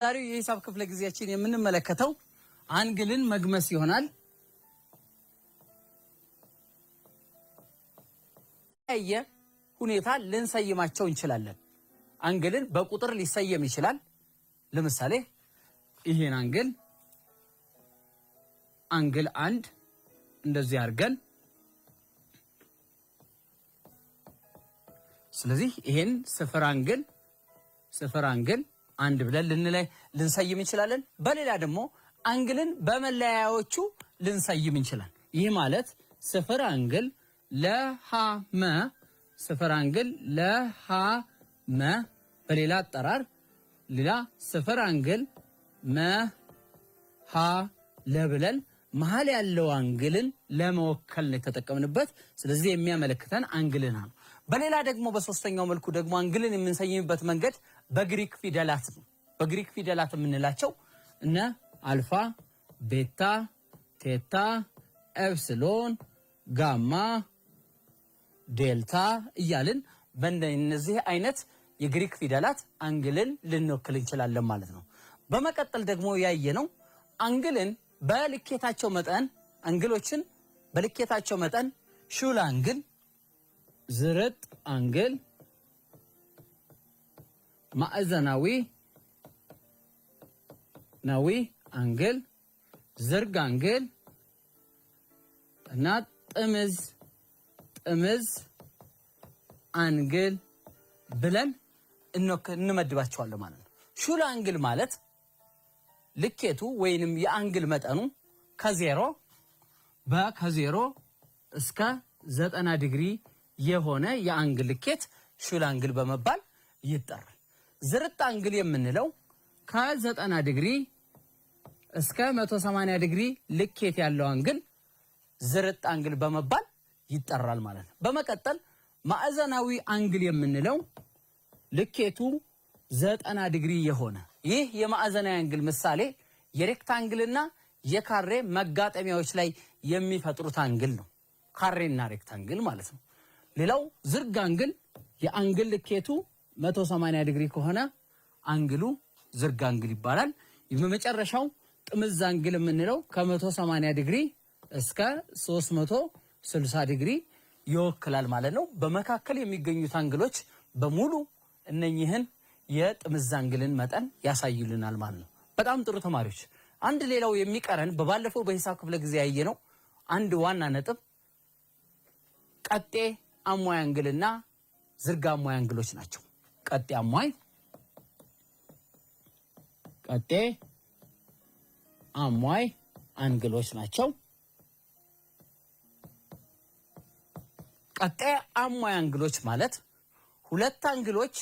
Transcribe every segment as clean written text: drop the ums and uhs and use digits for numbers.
ዛሬው የሂሳብ ክፍለ ጊዜያችን የምንመለከተው አንግልን መግመስ ይሆናል። ሁኔታ ልንሰይማቸው እንችላለን። አንግልን በቁጥር ሊሰየም ይችላል። ለምሳሌ ይሄን አንግል አንድ እንደዚህ አድርገን ስለዚህ ይሄን ስፍር አንግል አንድ ብለን ልንሰይም እንችላለን። በሌላ ደግሞ አንግልን በመለያዎቹ ልንሰይም እንችላለን። ይህ ማለት ስፍር አንግል ለሃመ በሌላ አጠራር ሌላ ስፍር አንግል መሃ ለብለን መሃል ያለው አንግልን ለመወከል ነው የተጠቀምንበት። ስለዚህ የሚያመለክተን አንግልን ነው። በሌላ ደግሞ በሶስተኛው መልኩ ደግሞ አንግልን የምንሰይምበት መንገድ በግሪክ ፊደላት ነው። በግሪክ ፊደላት የምንላቸው እነ አልፋ፣ ቤታ፣ ቴታ፣ ኤፕሲሎን፣ ጋማ፣ ዴልታ እያልን በእነዚህ አይነት የግሪክ ፊደላት አንግልን ልንወክል እንችላለን ማለት ነው። በመቀጠል ደግሞ ያየነው አንግልን በልኬታቸው መጠን አንግሎችን በልኬታቸው መጠን ሹል አንግል፣ ዝርጥ አንግል፣ ማዕዘናዊ አንግል፣ ዝርግ አንግል እና ጥምዝ አንግል ብለን እንመድባቸዋለን ማለት ነው። ሹል አንግል ማለት ልኬቱ ወይንም የአንግል መጠኑ ከዜሮ እስከ 90 ዲግሪ የሆነ የአንግል ልኬት ሹል አንግል በመባል ይጠራል። ዝርጥ አንግል የምንለው ከ90 ዲግሪ እስከ 180 ዲግሪ ልኬት ያለው አንግል ዝርጥ አንግል በመባል ይጠራል ማለት ነው። በመቀጠል ማዕዘናዊ አንግል የምንለው ልኬቱ 90 ዲግሪ የሆነ ይህ የማዕዘናዊ አንግል ምሳሌ የሬክታንግልና የካሬ መጋጠሚያዎች ላይ የሚፈጥሩት አንግል ነው። ካሬና ሬክታንግል ማለት ነው። ሌላው ዝርግ አንግል የአንግል ልኬቱ 180 ዲግሪ ከሆነ አንግሉ ዝርግ አንግል ይባላል። የመጨረሻው ጥምዝ አንግል የምንለው ከ180 ዲግሪ እስከ 360 ዲግሪ ይወክላል ማለት ነው። በመካከል የሚገኙት አንግሎች በሙሉ እነኚህን የጥምዝ አንግልን መጠን ያሳዩልናል ማለት ነው። በጣም ጥሩ ተማሪዎች፣ አንድ ሌላው የሚቀረን በባለፈው በሂሳብ ክፍለ ጊዜ ያየነው አንድ ዋና ነጥብ ቀጤ አሟይ አንግልና ዝርግ አሟይ አንግሎች ናቸው። ቀጤ አሟይ አንግሎች ናቸው። ቀጤ አሟይ አንግሎች ማለት ሁለት አንግሎች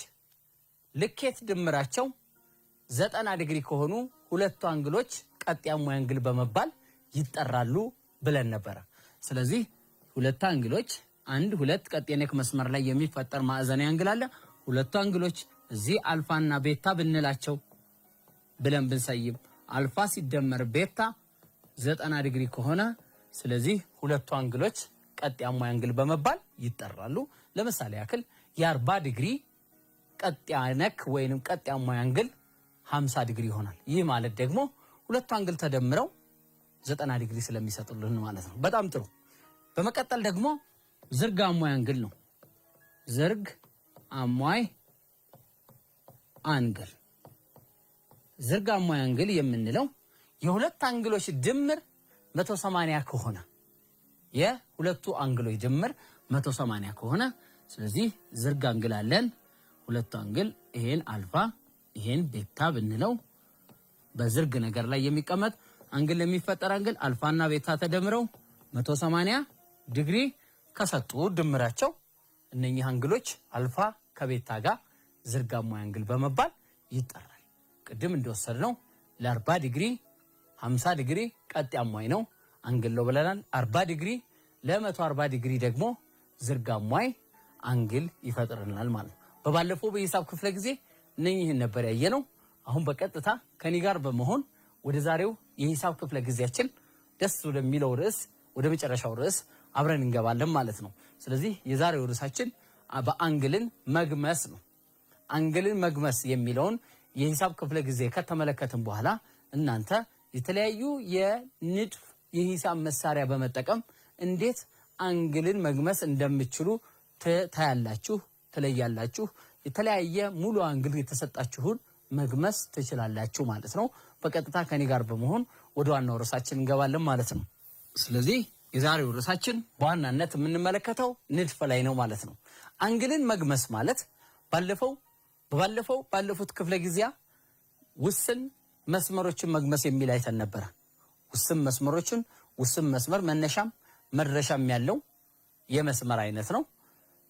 ልኬት ድምራቸው 90 ዲግሪ ከሆኑ ሁለቱ አንግሎች ቀጤ አሟይ አንግል በመባል ይጠራሉ ብለን ነበር። ስለዚህ ሁለት አንግሎች ሁለት ቀጤ ነክ መስመር ላይ የሚፈጠር ማዕዘናዊ አንግል አለ። ሁለቱ አንግሎች እዚህ አልፋና ቤታ ብንላቸው ብለን ብንሰይም አልፋ ሲደመር ቤታ 90 ዲግሪ ከሆነ ስለዚህ ሁለቱ አንግሎች ቀጤ አሟይ አንግል በመባል ይጠራሉ። ለምሳሌ ያክል የ40 ዲግሪ ቀጤ ነክ ወይንም ቀጤ አሟይ አንግል 50 ዲግሪ ይሆናል። ይህ ማለት ደግሞ ሁለቱ አንግል ተደምረው 90 ዲግሪ ስለሚሰጡልን ማለት ነው። በጣም ጥሩ። በመቀጠል ደግሞ ዝርግ አሟይ አንግል ነው። ዝርግ አሟይ አንግል የምንለው የሁለት አንግሎች ድምር 180 ከሆነ የሁለቱ አንግሎች ድምር 180 ከሆነ ስለዚህ ዝርግ አንግል አለን። ሁለቱ አንግል ይሄን አልፋ ይሄን ቤታ ብንለው በዝርግ ነገር ላይ የሚቀመጥ አንግል የሚፈጠር አንግል አልፋና ቤታ ተደምረው 180 ዲግሪ ከሰጡ ድምራቸው እነኚህ አንግሎች አልፋ ከቤታ ጋር ዝርግ አሟይ አንግል በመባል ይጠራል። ቅድም እንደወሰድነው ለ40 ዲግሪ 50 ዲግሪ ቀጤ አሟይ ነው አንግል ነው ብለናል። 40 ዲግሪ ለ140 ዲግሪ ደግሞ ዝርግ አሟይ አንግል ይፈጥርናል ማለት ነው። በባለፈው በሂሳብ ክፍለ ጊዜ እነኚህን ነበር ያየነው። አሁን በቀጥታ ከኔ ጋር በመሆን ወደ ዛሬው የሂሳብ ክፍለ ጊዜያችን ደስ ወደሚለው ርዕስ ወደ መጨረሻው ርዕስ አብረን እንገባለን ማለት ነው። ስለዚህ የዛሬው ርዕሳችን በአንግልን መግመስ ነው። አንግልን መግመስ የሚለውን የሂሳብ ክፍለ ጊዜ ከተመለከትን በኋላ እናንተ የተለያዩ የንድፍ የሂሳብ መሳሪያ በመጠቀም እንዴት አንግልን መግመስ እንደምትችሉ ታያላችሁ፣ ትለያላችሁ። የተለያየ ሙሉ አንግል የተሰጣችሁን መግመስ ትችላላችሁ ማለት ነው። በቀጥታ ከኔ ጋር በመሆን ወደ ዋናው ርዕሳችን እንገባለን ማለት ነው። ስለዚህ የዛሬው ርዕሳችን በዋናነት የምንመለከተው ንድፍ ላይ ነው ማለት ነው። አንግልን መግመስ ማለት ባለፉት ክፍለ ጊዜያ ውስን መስመሮችን መግመስ የሚል አይተን ነበር። ውስን መስመሮችን ውስን መስመር መነሻም መድረሻም ያለው የመስመር አይነት ነው።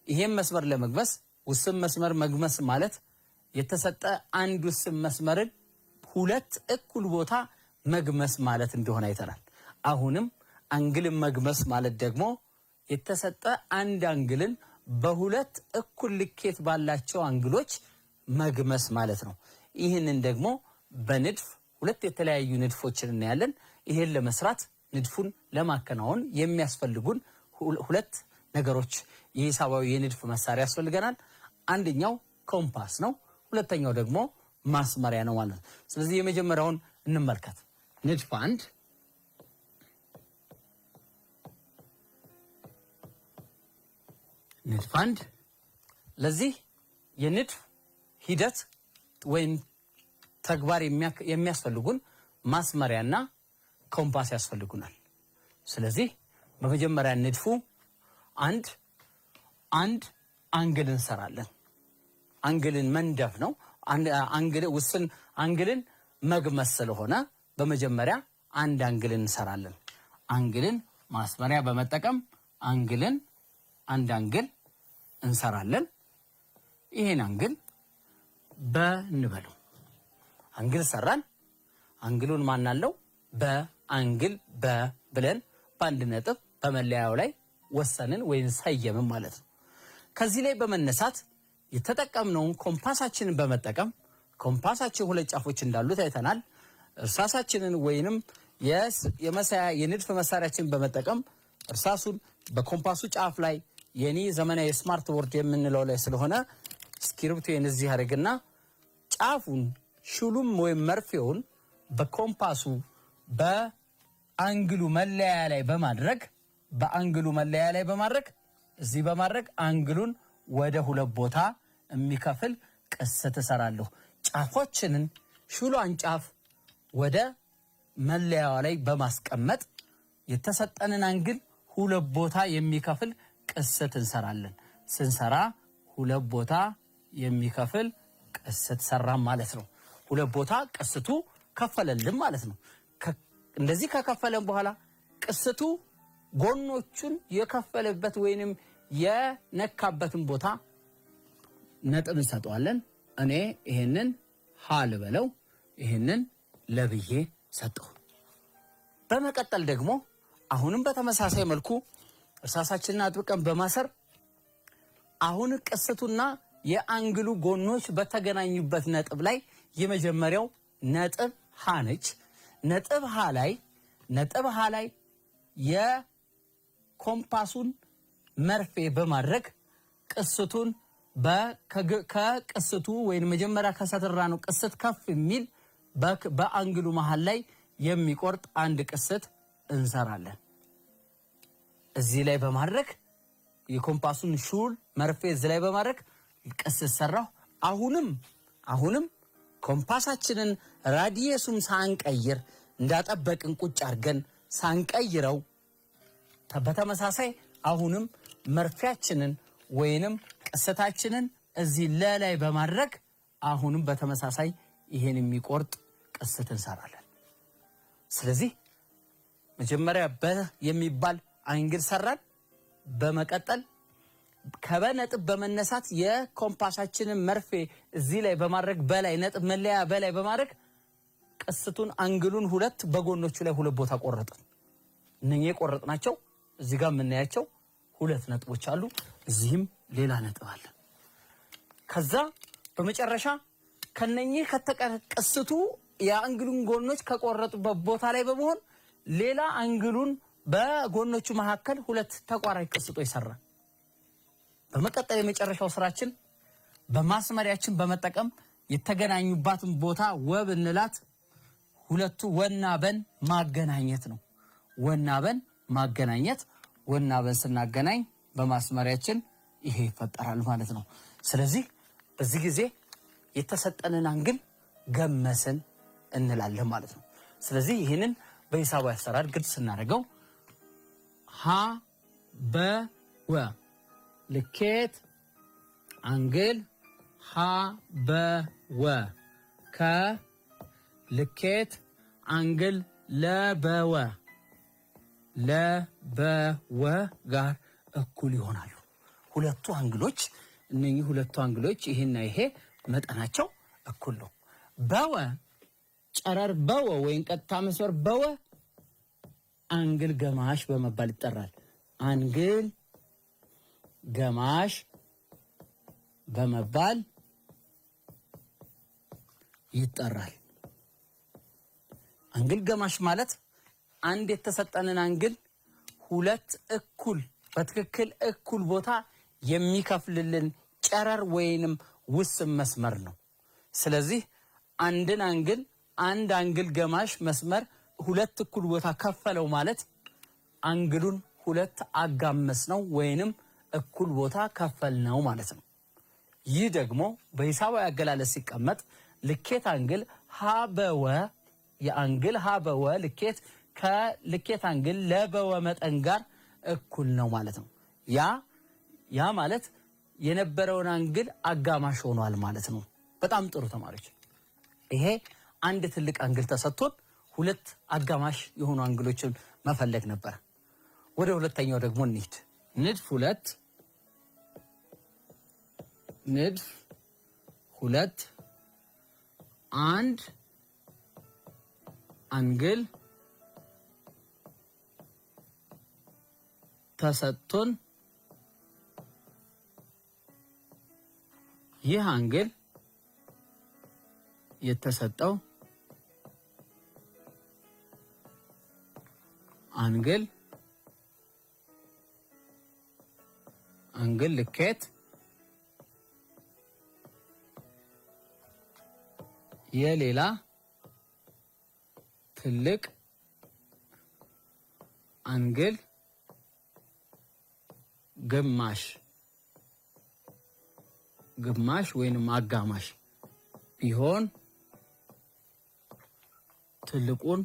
ይሄን መስመር ለመግመስ ውስን መስመር መግመስ ማለት የተሰጠ አንድ ውስን መስመርን ሁለት እኩል ቦታ መግመስ ማለት እንደሆነ አይተናል። አሁንም አንግልን መግመስ ማለት ደግሞ የተሰጠ አንድ አንግልን በሁለት እኩል ልኬት ባላቸው አንግሎች መግመስ ማለት ነው። ይህንን ደግሞ በንድፍ ሁለት የተለያዩ ንድፎችን እናያለን። ይሄን ለመስራት ንድፉን ለማከናወን የሚያስፈልጉን ሁለት ነገሮች የሂሳባዊ የንድፍ መሳሪያ ያስፈልገናል። አንደኛው ኮምፓስ ነው፣ ሁለተኛው ደግሞ ማስመሪያ ነው ማለት ነው። ስለዚህ የመጀመሪያውን እንመልከት። ንድፍ አንድ ለዚህ የንድፍ ሂደት ወይም ተግባር የሚያስፈልጉን ማስመሪያና ኮምፓስ ያስፈልጉናል። ስለዚህ በመጀመሪያ ንድፉ አንድ አንግል እንሰራለን። አንግልን መንደፍ ነው። ውስን አንግልን መግመስ ስለሆነ በመጀመሪያ አንድ አንግልን እንሰራለን። አንግልን ማስመሪያ በመጠቀም አንድ አንግል እንሰራለን። ይሄን አንግል በእንበለው አንግል ሰራን። አንግሉን ማናለው በአንግል ብለን በአንድ ነጥብ በመለያው ላይ ወሰንን ወይም ሰየምን ማለት ነው። ከዚህ ላይ በመነሳት የተጠቀምነውን ኮምፓሳችንን በመጠቀም ኮምፓሳችን ሁለት ጫፎች እንዳሉት አይተናል። እርሳሳችንን ወይንም የንድፍ መሳሪያችንን በመጠቀም እርሳሱን በኮምፓሱ ጫፍ ላይ የኔ ዘመናዊ ስማርት ቦርድ የምንለው ላይ ስለሆነ እስክሪብቶን እዚህ አድርግና ጫፉን ሹሉም ወይም መርፌውን በኮምፓሱ በአንግሉ መለያ ላይ በማድረግ እዚህ በማድረግ አንግሉን ወደ ሁለት ቦታ የሚከፍል ቅስት እሰራለሁ። ጫፎችንን ሹሏን ጫፍ ወደ መለያዋ ላይ በማስቀመጥ የተሰጠንን አንግል ሁለት ቦታ የሚከፍል ቅስት እንሰራለን። ስንሰራ ሁለት ቦታ የሚከፍል ቅስት ሰራም ማለት ነው። ሁለት ቦታ ቅስቱ ከፈለልን ማለት ነው። እንደዚህ ከከፈለን በኋላ ቅስቱ ጎኖቹን የከፈለበት ወይንም የነካበትን ቦታ ነጥብ እንሰጠዋለን። እኔ ይሄንን ሀ ልበለው፣ ይሄንን ለብዬ ሰጠው። በመቀጠል ደግሞ አሁንም በተመሳሳይ መልኩ እርሳሳችንን አጥብቀን በማሰር አሁን ቅስቱና የአንግሉ ጎኖች በተገናኙበት ነጥብ ላይ የመጀመሪያው ነጥብ ሀ ነች። ነጥብ ሀ ላይ የኮምፓሱን መርፌ በማድረግ ቅስቱን ከቅስቱ ወይም መጀመሪያ ከሰተራ ነው ቅስት ከፍ የሚል በአንግሉ መሃል ላይ የሚቆርጥ አንድ ቅስት እንሰራለን። እዚህ ላይ በማድረግ የኮምፓሱን ሹል መርፌ እዚህ ላይ በማድረግ ቅስት ሰራሁ። አሁንም ኮምፓሳችንን ራዲየሱን ሳንቀይር እንዳጠበቅን ቁጭ አድርገን ሳንቀይረው በተመሳሳይ አሁንም መርፌያችንን ወይንም ቅስታችንን እዚህ ላይ በማድረግ አሁንም በተመሳሳይ ይሄን የሚቆርጥ ቅስት እንሰራለን። ስለዚህ መጀመሪያ የሚባል አንግል ሰራን። በመቀጠል ከበነጥብ በመነሳት የኮምፓሳችንን መርፌ እዚህ ላይ በማድረግ በላይ ነጥብ መለያ በላይ በማድረግ ቅስቱን አንግሉን ሁለት በጎኖቹ ላይ ሁለት ቦታ ቆረጥን። እነኚህ የቆረጥናቸው እዚህ ጋር የምናያቸው ሁለት ነጥቦች አሉ። እዚህም ሌላ ነጥብ አለ። ከዛ በመጨረሻ ከነኚህ ከተቀስቱ የአንግሉን ጎኖች ከቆረጡበት ቦታ ላይ በመሆን ሌላ አንግሉን በጎኖቹ መካከል ሁለት ተቋራጭ ቅስቶች ሰራን። በመቀጠል የመጨረሻው ስራችን በማስመሪያችን በመጠቀም የተገናኙባትን ቦታ ወ ብንላት ሁለቱ ወና በን ማገናኘት ነው። ወና በን ማገናኘት፣ ወና በን ስናገናኝ በማስመሪያችን ይሄ ይፈጠራል ማለት ነው። ስለዚህ በዚህ ጊዜ የተሰጠንን አንግል ገመስን እንላለን ማለት ነው። ስለዚህ ይህንን በሂሳባዊ አሰራር ግልጽ ስናደርገው ሀ በወ ልኬት አንግል ሀ በወ ከልኬት አንግል ለበወ ጋር እኩል ይሆናሉ። ሁለቱ አንግሎች እነኚህ ሁለቱ አንግሎች ይሄና ይሄ መጠናቸው እኩል ነው። በወ ጨረር በወ ወይም ቀጥታ መስመር በወ አንግል ገማሽ በመባል ይጠራል። አንግል ገማሽ በመባል ይጠራል። አንግል ገማሽ ማለት አንድ የተሰጠንን አንግል ሁለት እኩል በትክክል እኩል ቦታ የሚከፍልልን ጨረር ወይንም ውስን መስመር ነው። ስለዚህ አንድን አንግል አንድ አንግል ገማሽ መስመር ሁለት እኩል ቦታ ከፈለው ማለት አንግሉን ሁለት አጋመስ ነው ወይንም እኩል ቦታ ከፈል ነው ማለት ነው። ይህ ደግሞ በሂሳባዊ አገላለጽ ሲቀመጥ ልኬት አንግል ሀ በወ የአንግል ሀ በወ ልኬት ከልኬት አንግል ለበወ መጠን ጋር እኩል ነው ማለት ነው። ያ ማለት የነበረውን አንግል አጋማሽ ሆኗል ማለት ነው። በጣም ጥሩ ተማሪዎች፣ ይሄ አንድ ትልቅ አንግል ተሰጥቶን ሁለት አጋማሽ የሆኑ አንግሎችን መፈለግ ነበር። ወደ ሁለተኛው ደግሞ እንሂድ። ንድፍ ሁለት አንድ አንግል ተሰጥቶን ይህ አንግል የተሰጠው አንግል ልኬት የሌላ ትልቅ አንግል ግማሽ ወይንም አጋማሽ ቢሆን ትልቁን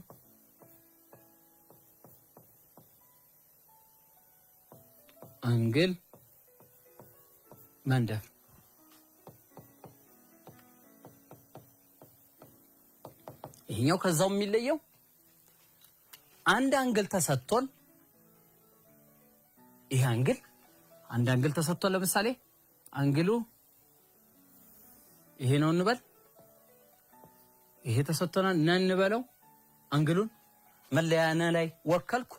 አንግል መንደፍ። ይሄኛው ከዛው የሚለየው አንድ አንግል ተሰጥቶን ይሄ አንግል አንድ አንግል ተሰጥቶን ለምሳሌ አንግሉ ይሄ ነው እንበል። ይሄ ተሰጥቶናል እንበለው። አንግሉን መለያነ ላይ ወከልኩ።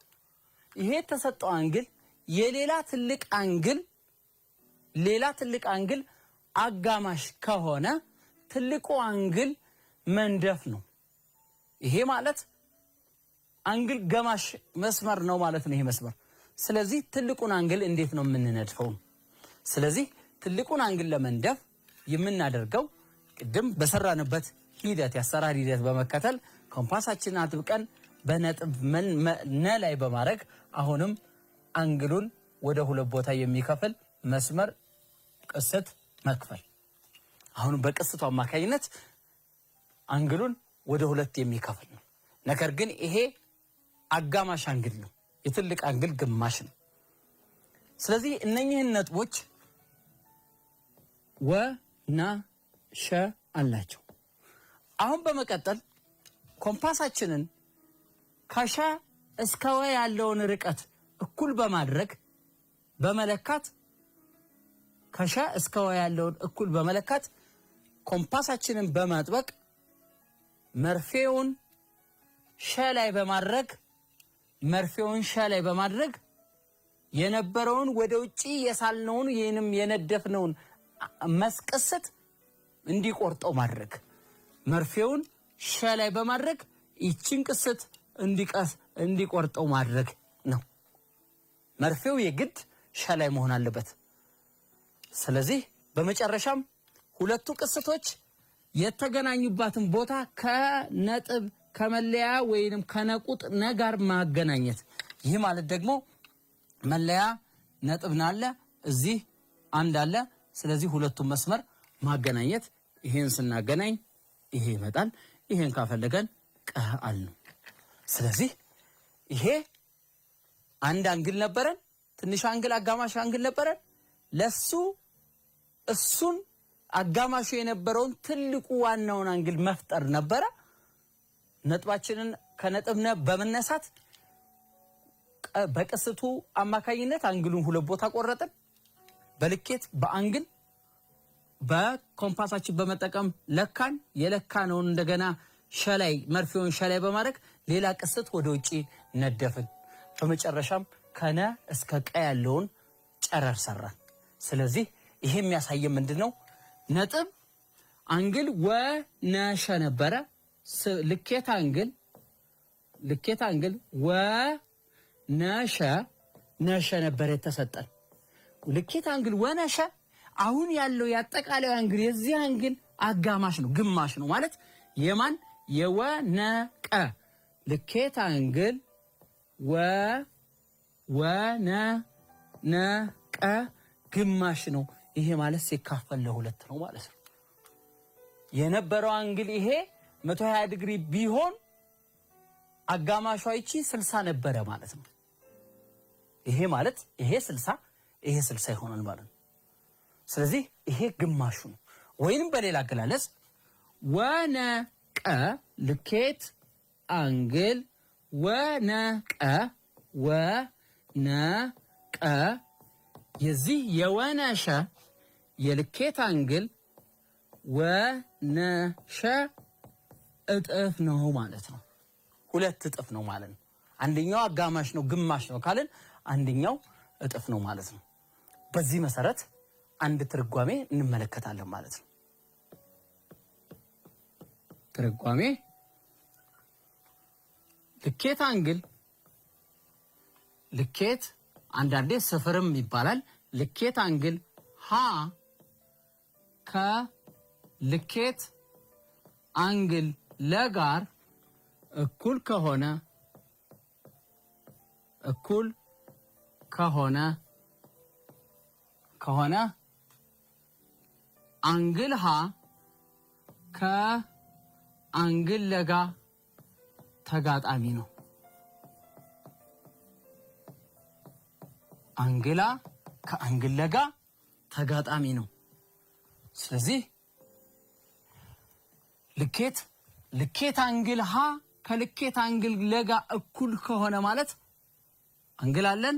ይሄ ተሰጠው አንግል የሌላ ትልቅ አንግል አጋማሽ ከሆነ ትልቁ አንግል መንደፍ ነው። ይሄ ማለት አንግል ገማሽ መስመር ነው ማለት ነው ይሄ መስመር። ስለዚህ ትልቁን አንግል እንዴት ነው የምንነድፈው? ስለዚህ ትልቁን አንግል ለመንደፍ የምናደርገው ቅድም በሰራንበት ሂደት ያሰራር ሂደት በመከተል ኮምፓሳችንን አጥብቀን በነጥብ ነ ላይ በማድረግ አሁንም አንግሉን ወደ ሁለት ቦታ የሚከፍል መስመር ቅስት መክፈል። አሁን በቅስቱ አማካኝነት አንግሉን ወደ ሁለት የሚከፍል ነው። ነገር ግን ይሄ አጋማሽ አንግል ነው፣ የትልቅ አንግል ግማሽ ነው። ስለዚህ እነኚህን ነጥቦች ወ እና ሸ አላቸው። አሁን በመቀጠል ኮምፓሳችንን ከሸ እስከ ወ ያለውን ርቀት እኩል በማድረግ በመለካት ከሸ እስከ ወ ያለውን እኩል በመለካት ኮምፓሳችንን በማጥበቅ መርፌውን ሸ ላይ በማድረግ የነበረውን ወደ ውጪ የሳልነውን ይህንም የነደፍነውን መስቀስት እንዲቆርጠው ማድረግ፣ መርፌውን ሸ ላይ በማድረግ ይችን ቅስት እንዲቆርጠው ማድረግ ነው። መርፌው የግድ ሸ ላይ መሆን አለበት። ስለዚህ በመጨረሻም ሁለቱ ቅስቶች የተገናኙባትን ቦታ ከነጥብ ከመለያ ወይንም ከነቁጥ ነጋር ማገናኘት። ይህ ማለት ደግሞ መለያ ነጥብ ናለ እዚህ አንድ አለ። ስለዚህ ሁለቱም መስመር ማገናኘት። ይሄን ስናገናኝ ይሄ ይመጣል። ይሄን ካፈለገን ቀአል ነው። ስለዚህ ይሄ አንድ አንግል ነበረን፣ ትንሽ አንግል አጋማሽ አንግል ነበረን። ለሱ እሱን አጋማሹ የነበረውን ትልቁ ዋናውን አንግል መፍጠር ነበረ። ነጥባችንን ከነጥብ በመነሳት በቅስቱ አማካኝነት አንግሉን ሁለት ቦታ ቆረጥን። በልኬት በአንግል በኮምፓሳችን በመጠቀም ለካን። የለካነውን እንደገና ሸላይ መርፌውን ሸላይ በማድረግ ሌላ ቅስት ወደ ውጪ ነደፍን። በመጨረሻም ከነ እስከ ቀ ያለውን ጨረር ሰራን። ስለዚህ ይሄ የሚያሳየው ምንድነው? ነጥብ አንግል ወነሸ ነበረ። ልኬት አንግል ወነሸ ነበር የተሰጠን። ልኬት አንግል ወነሸ አሁን ያለው ያጠቃላይ አንግል የዚህ አንግል አጋማሽ ነው፣ ግማሽ ነው ማለት የማን የወነቀ ልኬት አንግል ወነቀ ግማሽ ነው። ይሄ ማለት ሲካፈል ለሁለት ነው ማለት ነው። የነበረው አንግል ይሄ 120 ዲግሪ ቢሆን አጋማሿ ይቺ 60 ነበረ ማለት ነው። ይሄ ማለት ይሄ 60 ይሄ 60 ይሆናል ማለት ነው። ስለዚህ ይሄ ግማሹ ነው። ወይንም በሌላ አገላለጽ ወነቀ ልኬት አንግል ወነቀ የዚህ የወነሸ የልኬት አንግል ወነሸ እጥፍ ነው ማለት ነው። ሁለት እጥፍ ነው ማለት ነው። አንደኛው አጋማሽ ነው ግማሽ ነው ካልን አንደኛው እጥፍ ነው ማለት ነው። በዚህ መሰረት አንድ ትርጓሜ እንመለከታለን ማለት ነው። ትርጓሜ ልኬት አንግል ልኬት አንዳንዴ ስፍርም ይባላል። ልኬት አንግል ሀ ከልኬት አንግል ለጋር እኩል ከሆነ አንግል ሀ ከአንግል ለጋ ተጋጣሚ ነው። አንግላ ከአንግል ለጋ ተጋጣሚ ነው። ስለዚህ ልኬት አንግል ሀ ከልኬት አንግል ለጋ እኩል ከሆነ ማለት አንግል አለን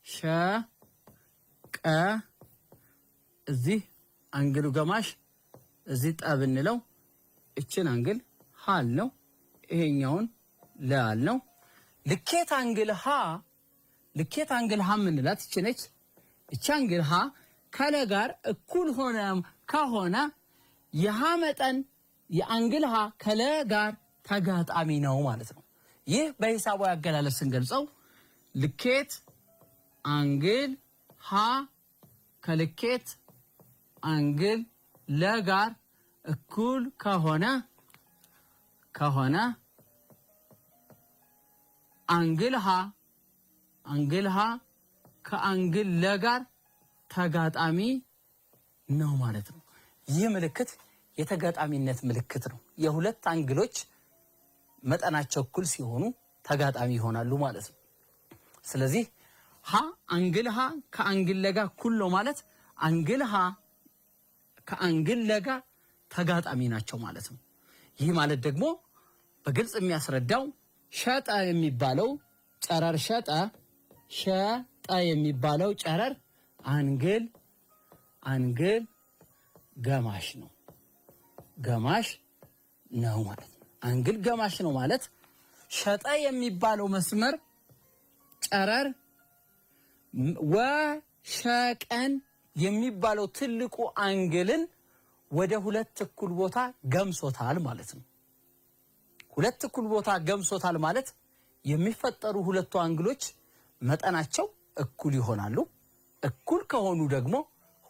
ሸ ቀ እዚህ አንግሉ ገማሽ እዚህ ጠብ እንለው እችን አንግል ሀ ነው። ይሄኛውን ለአል ነው። ልኬት አንግል ሀ ምንላት እቺ ነች። እቺ አንግል ሀ ከለ ጋር እኩል ከሆነ የሀ መጠን የአንግል ሀ ከለ ጋር ተጋጣሚ ነው ማለት ነው። ይህ በሂሳባዊ አገላለጽ ስንገልጸው ልኬት አንግል ሀ ከልኬት አንግል ለጋር እኩል ከሆነ አንግል ሀ ከአንግል ለጋር ተጋጣሚ ነው ማለት ነው። ይህ ምልክት የተጋጣሚነት ምልክት ነው። የሁለት አንግሎች መጠናቸው እኩል ሲሆኑ ተጋጣሚ ይሆናሉ ማለት ነው። ስለዚህ አንግል ሀ ከአንግል ለጋ እኩል ነው ማለት አንግል ሀ ከአንግል ለጋ ተጋጣሚ ናቸው ማለት ነው። ይህ ማለት ደግሞ በግልጽ የሚያስረዳው ሸጠ የሚባለው ጨረር ሸጠ የሚባለው ጨረር አንግል ገማሽ ነው ማለት ነው። አንግል ገማሽ ነው ማለት ሸጠ የሚባለው መስመር ጨረር ወሸቀን የሚባለው ትልቁ አንግልን ወደ ሁለት እኩል ቦታ ገምሶታል ማለት ነው። ሁለት እኩል ቦታ ገምሶታል ማለት የሚፈጠሩ ሁለቱ አንግሎች መጠናቸው እኩል ይሆናሉ። እኩል ከሆኑ ደግሞ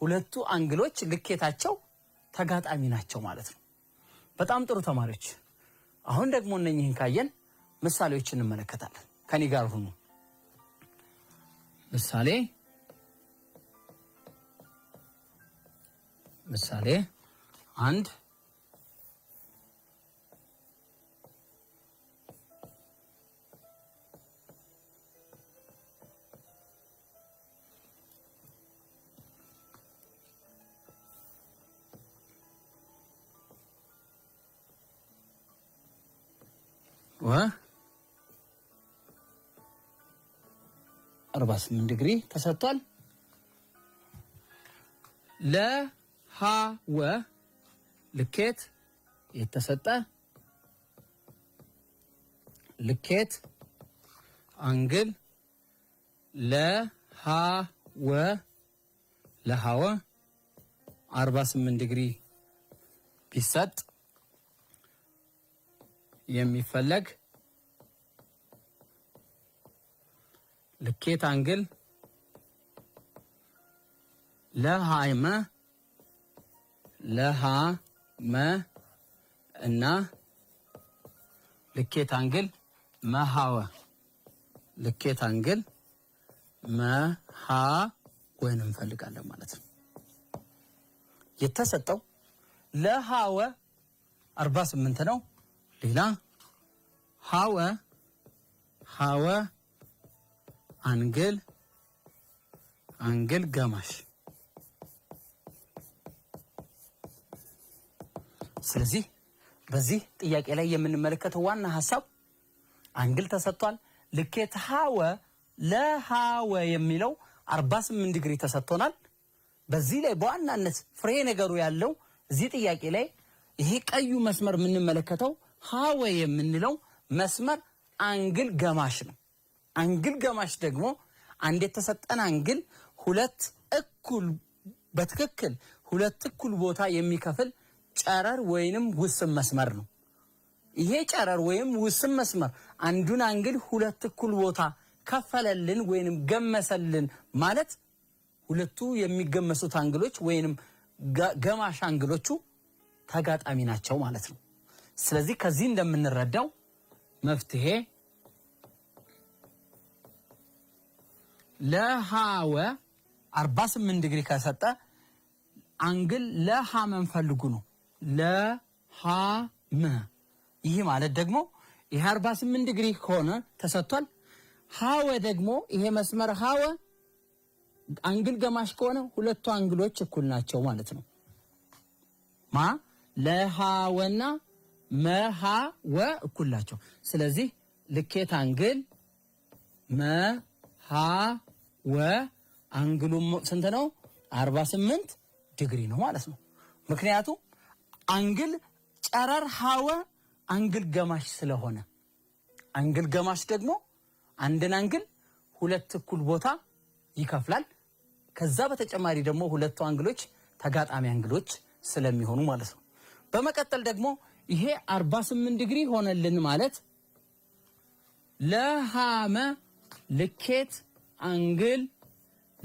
ሁለቱ አንግሎች ልኬታቸው ተጋጣሚ ናቸው ማለት ነው። በጣም ጥሩ ተማሪዎች፣ አሁን ደግሞ እነኚህን ካየን ምሳሌዎችን እንመለከታለን። ከኔ ጋር ሁኑ። ምሳሌ 1 48 ዲግሪ ተሰጥቷል። ለሃወ ልኬት የተሰጠ ልኬት አንግል ለሃወ 48 ዲግሪ ቢሰጥ የሚፈለግ ልኬት አንግል ለሃመ እና ልኬት አንግል መሃወ መሃወን እንፈልጋለን ማለት ነው። የተሰጠው ለሃወ 48 ነው። ሌላ ሃወ አንግል ገማሽ። ስለዚህ በዚህ ጥያቄ ላይ የምንመለከተው ዋና ሐሳብ አንግል ተሰጥቷል። ልኬት ሃወ ለሃወ የሚለው 48 ዲግሪ ተሰጥቶናል። በዚህ ላይ በዋናነት ፍሬ ነገሩ ያለው እዚህ ጥያቄ ላይ ይሄ ቀዩ መስመር የምንመለከተው ሃወ የምንለው መስመር አንግል ገማሽ ነው። አንግል ገማሽ ደግሞ አንድ የተሰጠን አንግል ሁለት እኩል ቦታ የሚከፍል ጨረር ወይንም ውስን መስመር ነው። ይሄ ጨረር ወይም ውስን መስመር አንዱን አንግል ሁለት እኩል ቦታ ከፈለልን ወይንም ገመሰልን ማለት ሁለቱ የሚገመሱት አንግሎች ወይንም ገማሽ አንግሎቹ ተጋጣሚ ናቸው ማለት ነው። ስለዚህ ከዚህ እንደምንረዳው መፍትሄ ለሃወ 48 ዲግሪ ከሰጠ አንግል ለሃመን ፈልጉ ነው። ለሃመ ይህ ማለት ደግሞ ይሄ 48 ዲግሪ ከሆነ ተሰጥቷል። ሃወ ደግሞ ይሄ መስመር ሃወ አንግል ገማሽ ከሆነ ሁለቱ አንግሎች እኩል ናቸው ማለት ነው። ለሃወና መሃወ እኩል ናቸው። ስለዚህ ልኬት አንግል መሃወ አንግሉ ስንት ነው? 48 ዲግሪ ነው ማለት ነው። ምክንያቱም አንግል ጨረር ሃወ አንግል ገማሽ ስለሆነ፣ አንግል ገማሽ ደግሞ አንድን አንግል ሁለት እኩል ቦታ ይከፍላል። ከዛ በተጨማሪ ደግሞ ሁለቱ አንግሎች ተጋጣሚ አንግሎች ስለሚሆኑ ማለት ነው። በመቀጠል ደግሞ ይሄ 48 ዲግሪ ሆነልን ማለት ለሃመ ልኬት አንግል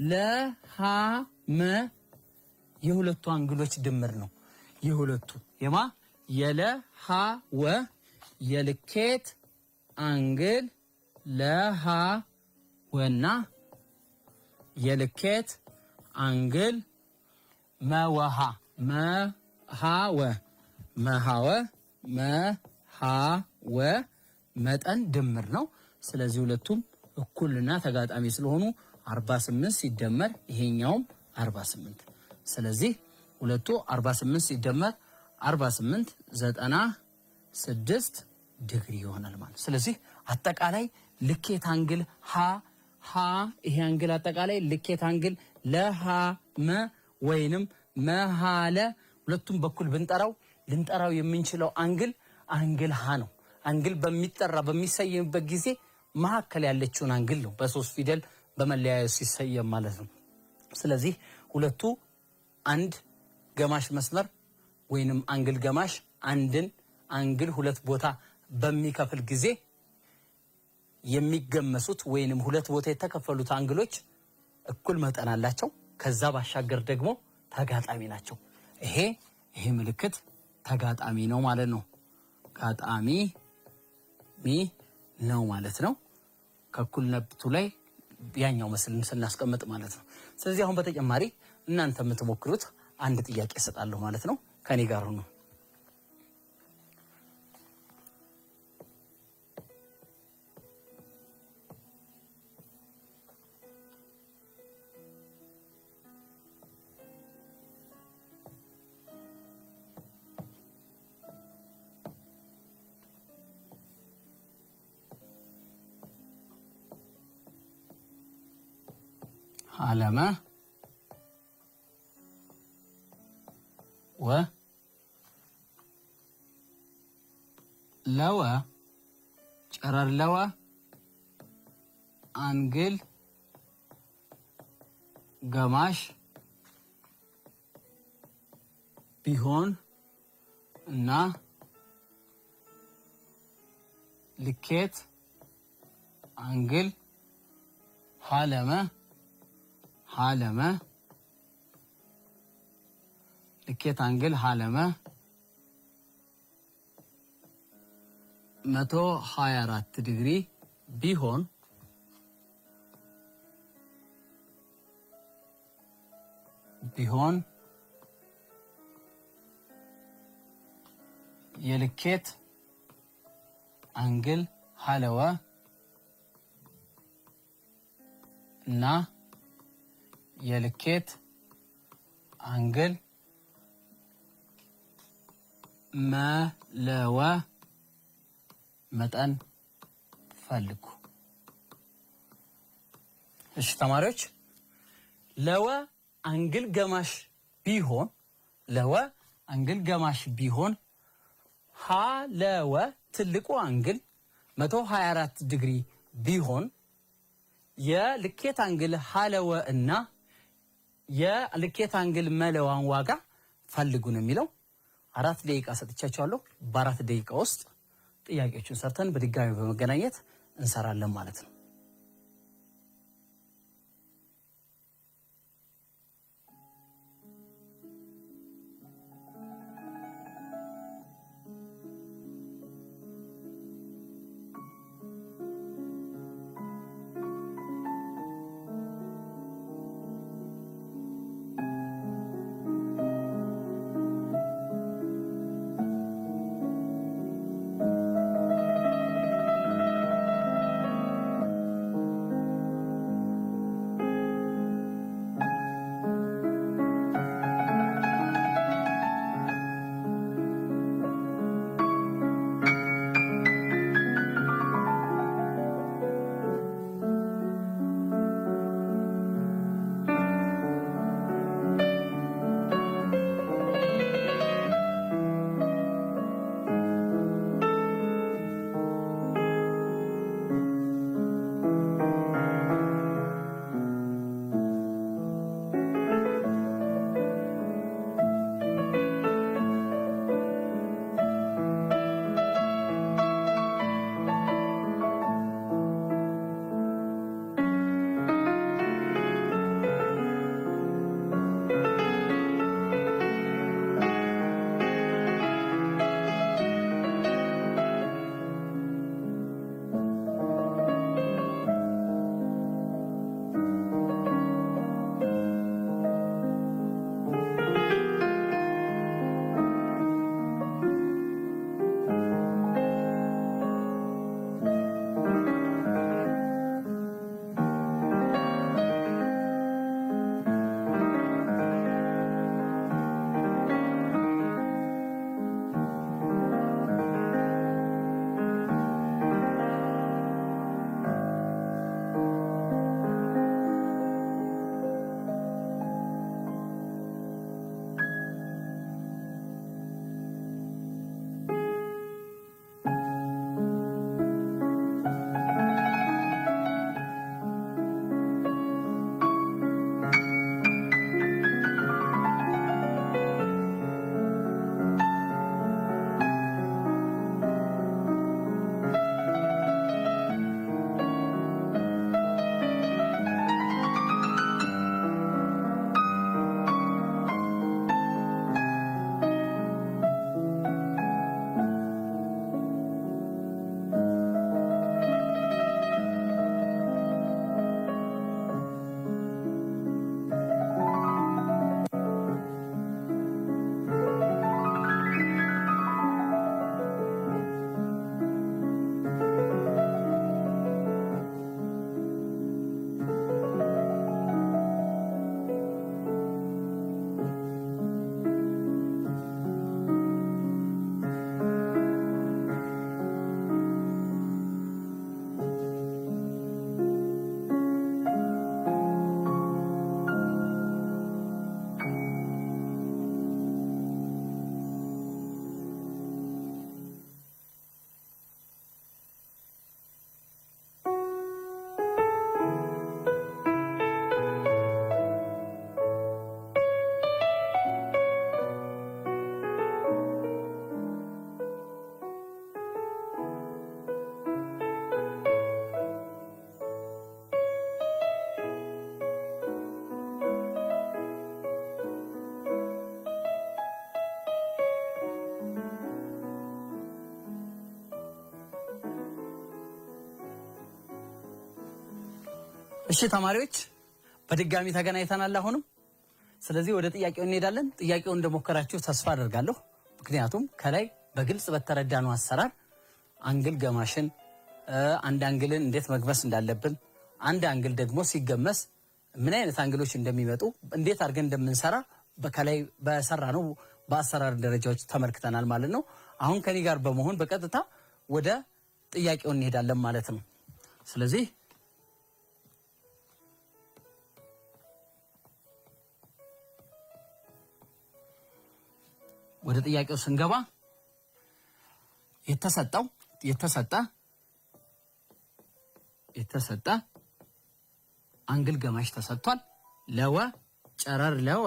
ለሃመ የሁለቱ አንግሎች ድምር ነው። የሁለቱ የለሃወ የልኬት አንግል ለሃወና የልኬት አንግል መሃወ መጠን ድምር ነው። ስለዚህ ሁለቱም እኩልና ተጋጣሚ ስለሆኑ 48 ሲደመር ይሄኛውም 48። ስለዚህ ሁለቱ 48 ሲደመር 48 96 ዲግሪ ይሆናል ማለት። ስለዚህ አጠቃላይ ልኬት አንግል ይሄ አንግል አጠቃላይ ልኬት አንግል ለሃመ ወይንም መሃለ ሁለቱም በኩል ልንጠራው የምንችለው አንግል ሃ ነው። አንግል በሚሰየምበት ጊዜ መካከል ያለችውን አንግል ነው በሶስት ፊደል በመለያየት ሲሰየም ማለት ነው። ስለዚህ ሁለቱ አንድ ገማሽ መስመር ወይንም አንግል ገማሽ አንድን አንግል ሁለት ቦታ በሚከፍል ጊዜ የሚገመሱት ወይንም ሁለት ቦታ የተከፈሉት አንግሎች እኩል መጠን አላቸው። ከዛ ባሻገር ደግሞ ተጋጣሚ ናቸው። ይሄ ምልክት ተጋጣሚ ነው ማለት ነው። ጋጣሚ ነው ማለት ነው። ከእኩልነቱ ላይ ያኛው መስልን ስናስቀምጥ ማለት ነው። ስለዚህ አሁን በተጨማሪ እናንተ የምትሞክሩት አንድ ጥያቄ እሰጣለሁ ማለት ነው። ከኔ ጋር ሁኑ። ዓለመ ለወ ጨረር ለወ አንግል ገማሽ ቢሆን እና ልኬት አንግል ሀለመ ልኬት አንግል ሀለመ 124 ዲግሪ ቢሆን የልኬት አንግል ሀለወ እና የልኬት አንግል መለወ መጠን ፈልጉ። እሺ ተማሪዎች፣ ለወ አንግል ገማሽ ቢሆን ሀለወ ትልቁ አንግል 124 ዲግሪ ቢሆን የልኬት አንግል ሀለወ እና የልኬት አንግል መለዋን ዋጋ ፈልጉ ነው የሚለው። 4 ደቂቃ ሰጥቻችኋለሁ። በ4 ደቂቃ ውስጥ ጥያቄዎችን ሰርተን በድጋሚ በመገናኘት እንሰራለን ማለት ነው። እሺ ተማሪዎች በድጋሚ ተገናኝተናል አሁንም። ስለዚህ ወደ ጥያቄው እንሄዳለን። ጥያቄውን እንደሞከራችሁ ተስፋ አደርጋለሁ። ምክንያቱም ከላይ በግልጽ በተረዳነው አሰራር አንግል ገማሽን አንድ አንግልን እንዴት መግመስ እንዳለብን፣ አንድ አንግል ደግሞ ሲገመስ ምን አይነት አንግሎች እንደሚመጡ እንዴት አድርገን እንደምንሰራ በከላይ በሰራነው በአሰራር ደረጃዎች ተመልክተናል ማለት ነው። አሁን ከኔ ጋር በመሆን በቀጥታ ወደ ጥያቄው እንሄዳለን ማለት ነው። ስለዚህ ወደ ጥያቄው ስንገባ የተሰጠ አንግል ገማሽ ተሰጥቷል። ለወ ጨረር ለወ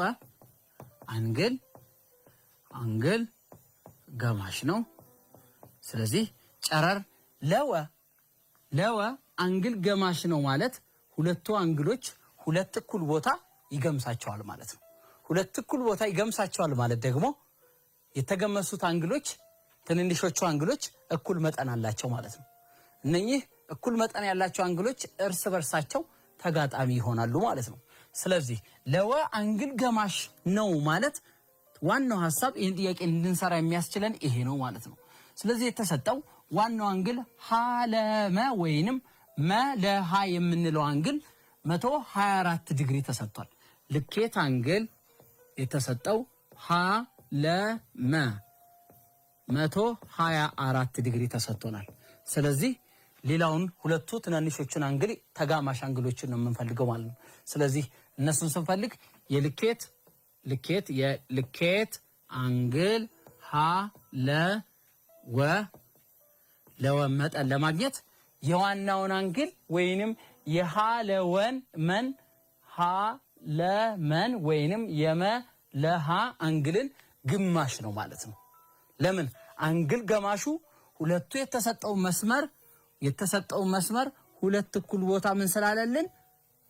አንግል ገማሽ ነው። ስለዚህ ጨረር ለወ አንግል ገማሽ ነው ማለት ሁለቱ አንግሎች ሁለት እኩል ቦታ ይገምሳቸዋል ማለት ነው። ሁለት እኩል ቦታ ይገምሳቸዋል ማለት ደግሞ የተገመሱት አንግሎች ትንንሾቹ አንግሎች እኩል መጠን አላቸው ማለት ነው። እነኚህ እኩል መጠን ያላቸው አንግሎች እርስ በርሳቸው ተጋጣሚ ይሆናሉ ማለት ነው። ስለዚህ ለወ አንግል ገማሽ ነው ማለት ዋናው ሐሳብ ይህን ጥያቄ እንድንሰራ የሚያስችለን ይሄ ነው ማለት ነው። ስለዚህ የተሰጠው ዋናው አንግል ሀ ለመ ወይንም መ ለሃ የምንለው አንግል 124 ዲግሪ ተሰጥቷል። ልኬት አንግል የተሰጠው ሀ ለመ 124 ዲግሪ ተሰጥቶናል። ስለዚህ ሌላውን ሁለቱ ትናንሾቹን አንግል ተጋማሽ አንግሎችን ነው የምንፈልገው ማለት ነው። ስለዚህ እነሱን ስንፈልግ የልኬት አንግል ሀ ለወ መጠን ለማግኘት የዋናውን አንግል ወይንም የሃ ለመን ወይንም የመ ለሃ አንግልን ግማሽ ነው ማለት ነው። ለምን አንግል ገማሹ ሁለቱ የተሰጠው መስመር ሁለት እኩል ቦታ ምን ስላለልን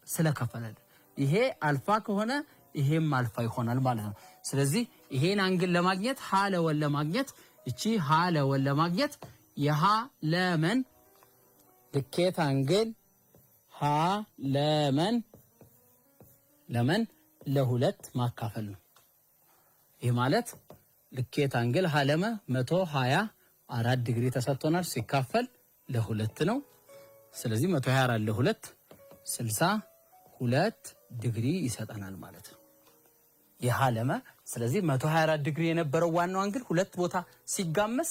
ስለከፈለልን፣ ይሄ አልፋ ከሆነ ይሄም አልፋ ይሆናል ማለት ነው። ስለዚህ ይሄን አንግል ለማግኘት ሀ ለወን ለማግኘት እቺ ሀ ለወን ለማግኘት የሃ ለመን ልኬት አንግል ሀ ለመን ለሁለት ማካፈል ነው። ይህ ማለት ልኬት አንግል ሀ ለመ 124 ዲግሪ ተሰጥቶናል ሲካፈል ለሁለት ነው። ስለዚህ 124 ለሁለት 62 ዲግሪ ይሰጠናል ማለት ነው የሃ ለመ። ስለዚህ 124 ዲግሪ የነበረው ዋናው አንግል ሁለት ቦታ ሲጋመስ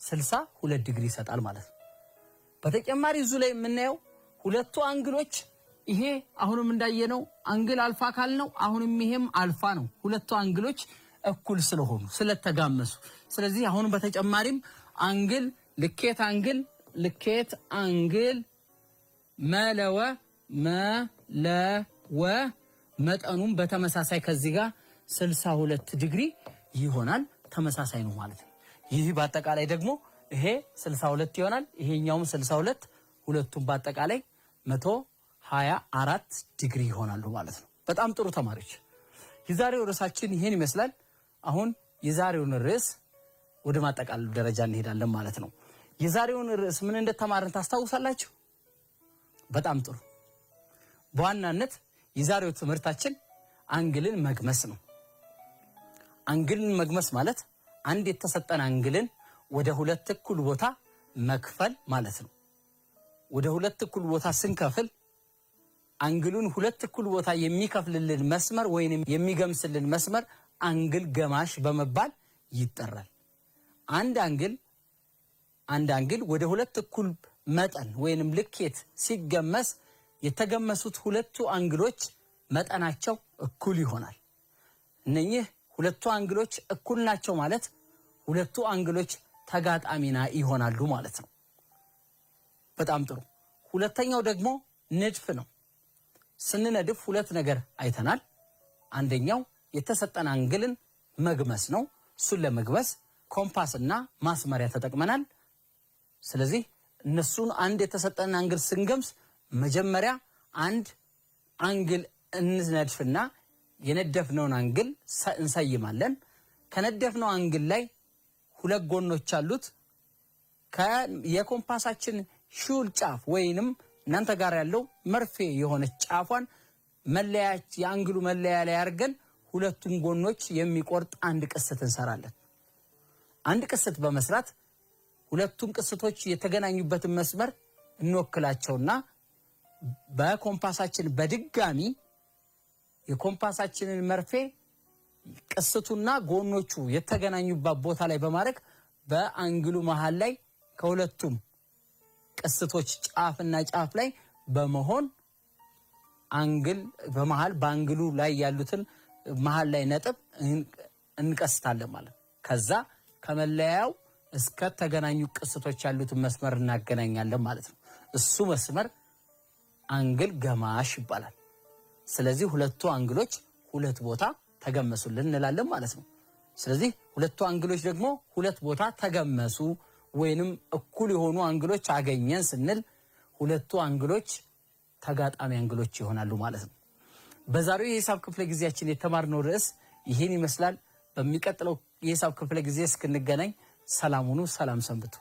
62 ዲግሪ ይሰጣል ማለት ነው። በተጨማሪ እዙ ላይ የምናየው ሁለቱ አንግሎች ይሄ አሁንም እንዳየነው አንግል አልፋ ካልነው አሁንም ይሄም አልፋ ነው። ሁለቱ አንግሎች እኩል ስለሆኑ ስለተጋመሱ፣ ስለዚህ አሁን በተጨማሪም አንግል ልኬት አንግል መለወ መጠኑም በተመሳሳይ ከዚህ ጋር 62 ዲግሪ ይሆናል። ተመሳሳይ ነው ማለት ነው። ይህ በአጠቃላይ ደግሞ ይሄ 62 ይሆናል፣ ይሄኛውም 62፣ ሁለቱም በአጠቃላይ 124 ዲግሪ ይሆናሉ ማለት ነው። በጣም ጥሩ ተማሪዎች፣ የዛሬው ርዕሳችን ይሄን ይመስላል። አሁን የዛሬውን ርዕስ ወደ ማጠቃለል ደረጃ እንሄዳለን ማለት ነው። የዛሬውን ርዕስ ምን እንደተማርን ታስታውሳላችሁ? በጣም ጥሩ። በዋናነት የዛሬው ትምህርታችን አንግልን መግመስ ነው። አንግልን መግመስ ማለት አንድ የተሰጠን አንግልን ወደ ሁለት እኩል ቦታ መክፈል ማለት ነው። ወደ ሁለት እኩል ቦታ ስንከፍል አንግሉን ሁለት እኩል ቦታ የሚከፍልልን መስመር ወይንም የሚገምስልን መስመር አንግል ገማሽ በመባል ይጠራል። አንድ አንግል ወደ ሁለት እኩል መጠን ወይንም ልኬት ሲገመስ የተገመሱት ሁለቱ አንግሎች መጠናቸው እኩል ይሆናል። እነኚህ ሁለቱ አንግሎች እኩል ናቸው ማለት ሁለቱ አንግሎች ተጋጣሚና ይሆናሉ ማለት ነው። በጣም ጥሩ። ሁለተኛው ደግሞ ንድፍ ነው። ስንነድፍ ሁለት ነገር አይተናል። አንደኛው የተሰጠን አንግልን መግመስ ነው። እሱን ለመግመስ ኮምፓስና ማስመሪያ ተጠቅመናል። ስለዚህ እነሱን አንድ የተሰጠን አንግል ስንገምስ መጀመሪያ አንድ አንግል እንነድፍና የነደፍነውን አንግል እንሰይማለን። ከነደፍነው አንግል ላይ ሁለት ጎኖች አሉት። የኮምፓሳችን ሹል ጫፍ ወይንም እናንተ ጋር ያለው መርፌ የሆነች ጫፏን መለያች የአንግሉ መለያ ላይ አድርገን ሁለቱም ጎኖች የሚቆርጥ አንድ ቅስት እንሰራለን። አንድ ቅስት በመስራት ሁለቱም ቅስቶች የተገናኙበትን መስመር እንወክላቸውና በኮምፓሳችን በድጋሚ የኮምፓሳችንን መርፌ ቅስቱና ጎኖቹ የተገናኙበት ቦታ ላይ በማድረግ በአንግሉ መሃል ላይ ከሁለቱም ቅስቶች ጫፍና ጫፍ ላይ በመሆን አንግል በመሃል በአንግሉ ላይ ያሉትን መሃል ላይ ነጥብ እንቀስታለን ማለት። ከዛ ከመለያው እስከ ተገናኙ ቅስቶች ያሉትን መስመር እናገናኛለን ማለት ነው። እሱ መስመር አንግል ገማሽ ይባላል። ስለዚህ ሁለቱ አንግሎች ሁለት ቦታ ተገመሱልን እንላለን ማለት ነው። ስለዚህ ሁለቱ አንግሎች ደግሞ ሁለት ቦታ ተገመሱ ወይንም እኩል የሆኑ አንግሎች አገኘን ስንል ሁለቱ አንግሎች ተጋጣሚ አንግሎች ይሆናሉ ማለት ነው። በዛሬው የሂሳብ ክፍለ ጊዜያችን የተማርነው ርዕስ ይህን ይመስላል። በሚቀጥለው የሂሳብ ክፍለ ጊዜ እስክንገናኝ ሰላም ሁኑ፣ ሰላም ሰንብቱ።